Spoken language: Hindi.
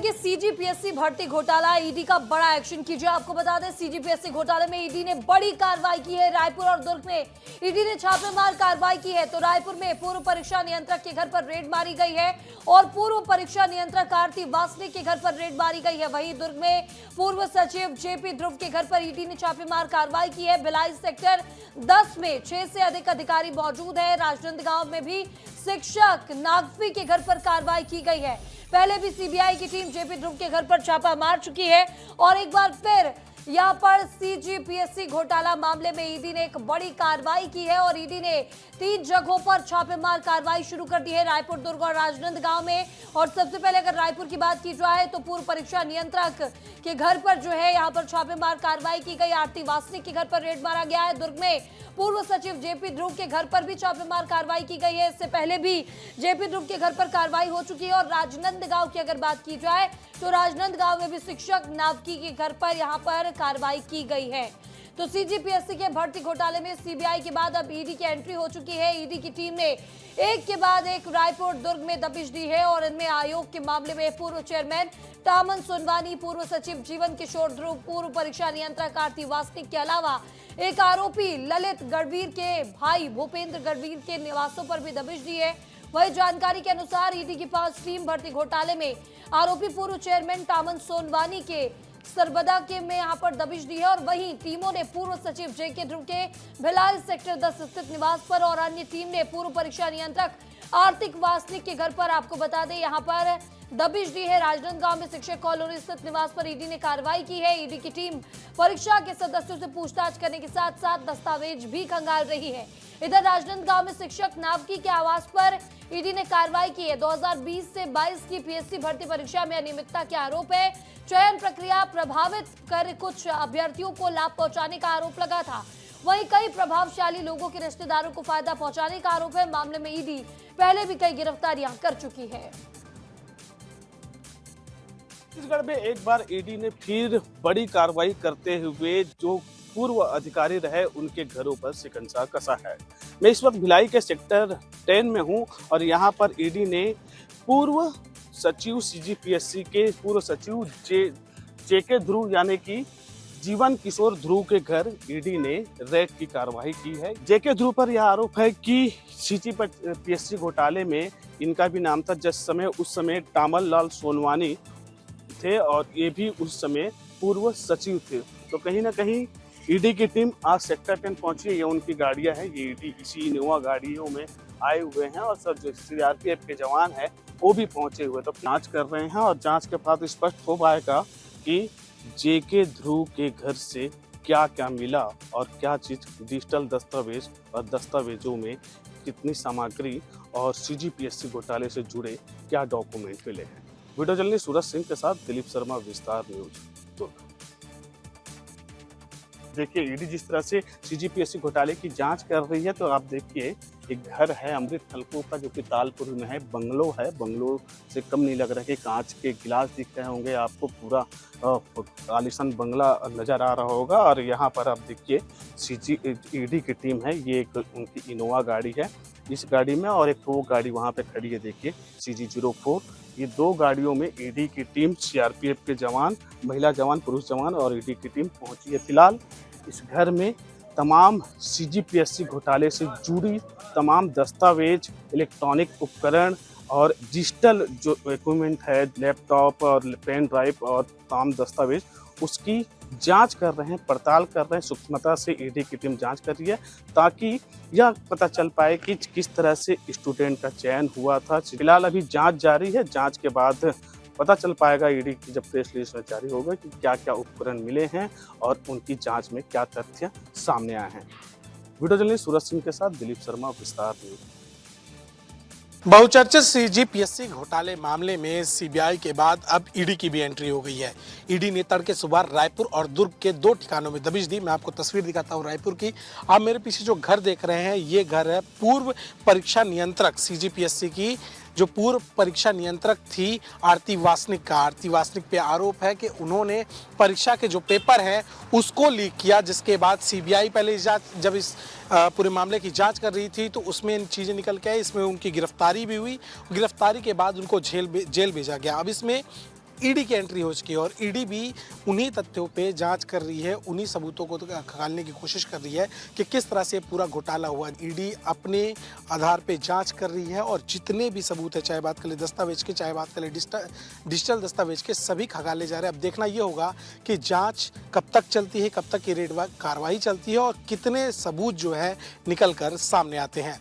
देखिए सीजीपीएससी भर्ती घोटाला, ईडी का बड़ा एक्शन कीजिए। आपको बता दें सीजीपीएससी घोटाले में ईडी ने बड़ी कार्रवाई की है। रायपुर और दुर्ग में ईडी ने छापेमार कार्रवाई की है। तो रायपुर में पूर्व परीक्षा नियंत्रक के घर पर रेड मारी गई है और पूर्व परीक्षा नियंत्रक आरती वासनिक के घर पर रेड मारी गई है। वहीं दुर्ग में पूर्व सचिव जेपी ध्रुव के घर पर ईडी ने छापेमार कार्रवाई की है। भिलाई सेक्टर 10 में 6 से अधिक अधिकारी मौजूद है। राजनांदगांव में भी शिक्षक नागवी के घर पर कार्रवाई की गई है। पहले भी सीबीआई की टीम जेपी ध्रुव के घर पर छापा मार चुकी है और एक बार फिर यहां पर सीजीपीएससी घोटाला मामले में ईडी ने एक बड़ी कार्रवाई की है और ईडी ने 3 जगहों पर छापेमार कार्रवाई शुरू कर दी है, रायपुर, दुर्ग और राजनांदगांव में। और सबसे पहले अगर रायपुर की बात की जाए तो पूर्व परीक्षा नियंत्रक के घर पर जो है यहां पर छापेमार कार्रवाई की गई। आरती वासनिक के घर पर रेड मारा गया है। दुर्ग में पूर्व सचिव जेपी ध्रुव के घर पर भी छापेमार कार्रवाई की गई है। इससे पहले भी जेपी ध्रुव के घर पर कार्रवाई हो चुकी है। और राजनांदगांव की अगर बात की जाए तो राजनांदगांव में भी शिक्षक नावकी के घर पर यहां पर कार्रवाई की गई है। तो सीजीपीएससी के भर्ती घोटाले में सीबीआई के बाद अब ईडी की एंट्री हो चुकी है। ईडी की टीम ने एक के बाद एक रायपुर, दुर्ग में दबिश दी है और इनमें आयोग के मामले में पूर्व चेयरमैन टामन सोनवानी, पूर्व सचिव जीवन किशोर ध्रुव, पूर्व परीक्षा नियंत्रक आरती वासनिक के अलावा एक आरोपी ललित गढ़वीर के भाई भूपेंद्र गढ़वीर के निवासों पर भी दबिश दी है। वही जानकारी के अनुसार ईडी की 5 टीम भर्ती घोटाले में आरोपी पूर्व चेयरमैन टामन सोनवानी के सरबदा के में यहां पर दबिश दी है और वहीं टीमों ने पूर्व सचिव जेके ध्रुव के भिलाई सेक्टर 10 स्थित निवास पर और अन्य टीम ने पूर्व परीक्षा नियंत्रक आर्थिक वासनिक के घर पर, आपको बता दें, यहां पर दबिश दी है। राजनांदगांव में शिक्षक कॉलोनी स्थित निवास पर ईडी ने कार्रवाई की है। ईडी की टीम परीक्षा के सदस्यों से पूछताछ करने के साथ साथ दस्तावेज भी खंगाल रही है। इधर राजनांदगांव में शिक्षक नावकी के आवास पर ईडी ने कार्रवाई की है। 2020 से 22 की पीएससी भर्ती परीक्षा में अनियमितता के आरोप है। चयन प्रक्रिया प्रभावित कर कुछ अभ्यर्थियों को लाभ पहुंचाने का आरोप लगा था। वहीं कई प्रभावशाली लोगों के रिश्तेदारों को फायदा पहुंचाने का आरोप है। मामले में ईडी पहले भी कई गिरफ्तारियां कर चुकी है। छत्तीसगढ़ में एक बार ईडी ने फिर बड़ी कार्रवाई करते हुए जो पूर्व अधिकारी रहे उनके घरों पर शिकंजा कसा है। मैं इस वक्त भिलाई के सेक्टर 10 में हूं और यहां पर ईडी ने पूर्व सचिव सीजीपीएससी के पूर्व सचिव जेके ध्रुव यानी कि जीवन किशोर ध्रुव के घर ईडी ने रेड की कार्रवाई की है। जेके ध्रुव पर यह आरोप है कि सीजीपीएससी घोटाले में इनका भी नाम था। उस समय टामन लाल सोनवानी थे और ये भी उस समय पूर्व सचिव थे। तो कहीं ना कहीं ईडी की टीम आज सेक्टर 10 पहुंची है। ये उनकी गाड़ियां हैं, ये ईडी इसी इनोवा गाड़ियों में आए हुए हैं और सर जो सीआरपीएफ के जवान हैं वो भी पहुंचे हुए तो जांच कर रहे हैं और जांच के बाद स्पष्ट हो पाएगा कि जेके ध्रुव के घर से क्या क्या मिला और क्या चीज डिजिटल दस्तावेज और दस्तावेजों में कितनी सामग्री और सीजीपीएससी घोटाले से जुड़े क्या डॉक्यूमेंट मिले हैं। वीडियो जर्नलिस्ट सूरज सिंह के साथ दिलीप शर्मा, विस्तार न्यूज। तो देखिए ईडी जिस तरह से सीजीपीएससी घोटाले की जांच कर रही है तो आप देखिए एक घर है अमृत हल्को का जो कि तालपुर में है, बंगलो है, बंगलो से कम नहीं लग रहा है कि कांच के गिलास दिख रहे होंगे आपको, पूरा आलीशान बंगला नजर आ रहा होगा। और यहाँ पर आप देखिए ईडी की टीम है, ये एक उनकी इनोवा गाड़ी है, इस गाड़ी में और एक वो गाड़ी वहाँ पे खड़ी है देखिए CG04। ये 2 गाड़ियों में ईडी की टीम, सीआरपीएफ के जवान, महिला जवान, पुरुष जवान और ईडी की टीम पहुंची है। फिलहाल इस घर में तमाम सीजीपीएससी घोटाले से जुड़ी तमाम दस्तावेज, इलेक्ट्रॉनिक उपकरण और डिजिटल जो इक्विपमेंट है, लैपटॉप और पेन ड्राइव और तमाम दस्तावेज, उसकी जांच कर रहे हैं, पड़ताल कर रहे हैं। सूक्ष्मता से ईडी की टीम जांच कर रही है ताकि यह पता चल पाए कि किस तरह से स्टूडेंट का चयन हुआ था। फिलहाल अभी जांच जारी है, जांच के बाद पता चल पाएगा ईडी की जब प्रेस रिलीज जारी होगा कि क्या क्या उपकरण मिले हैं और उनकी जांच में क्या तथ्य सामने आए हैं। वीडियो जर्नलिस्ट सूरज सिंह के साथ दिलीप शर्मा, विस्तार न्यूज। बहुचर्चित सीजीपीएससी घोटाले मामले में सीबीआई के बाद अब ईडी की भी एंट्री हो गई है। ईडी ने तड़के सुबह रायपुर और दुर्ग के 2 ठिकानों में दबिश दी। मैं आपको तस्वीर दिखाता हूं रायपुर की। आप मेरे पीछे जो घर देख रहे हैं ये घर है पूर्व परीक्षा नियंत्रक सीजीपीएससी की, जो पूर्व परीक्षा नियंत्रक थी आरती वासनिक का। आरती वासनिक पे आरोप है कि उन्होंने परीक्षा के जो पेपर हैं उसको लीक किया, जिसके बाद सीबीआई पहले जब इस पूरे मामले की जांच कर रही थी तो उसमें इन चीज़ें निकल के आई। इसमें उनकी गिरफ्तारी भी हुई। गिरफ्तारी के बाद उनको जेल भेजा गया। अब इसमें ईडी की एंट्री हो चुकी है और ईडी भी उन्हीं तथ्यों पे जांच कर रही है, उन्हीं सबूतों को खंगालने की कोशिश कर रही है कि किस तरह से पूरा घोटाला हुआ। ईडी अपने आधार पे जांच कर रही है और जितने भी सबूत है, चाहे बात करें दस्तावेज की, चाहे बात करें डिजिटल दस्तावेज के, सभी खंगाले जा रहे हैं। अब देखना ये होगा कि जांच कब तक चलती है, कब तक ये कार्रवाई चलती है और कितने सबूत जो है निकल कर सामने आते हैं।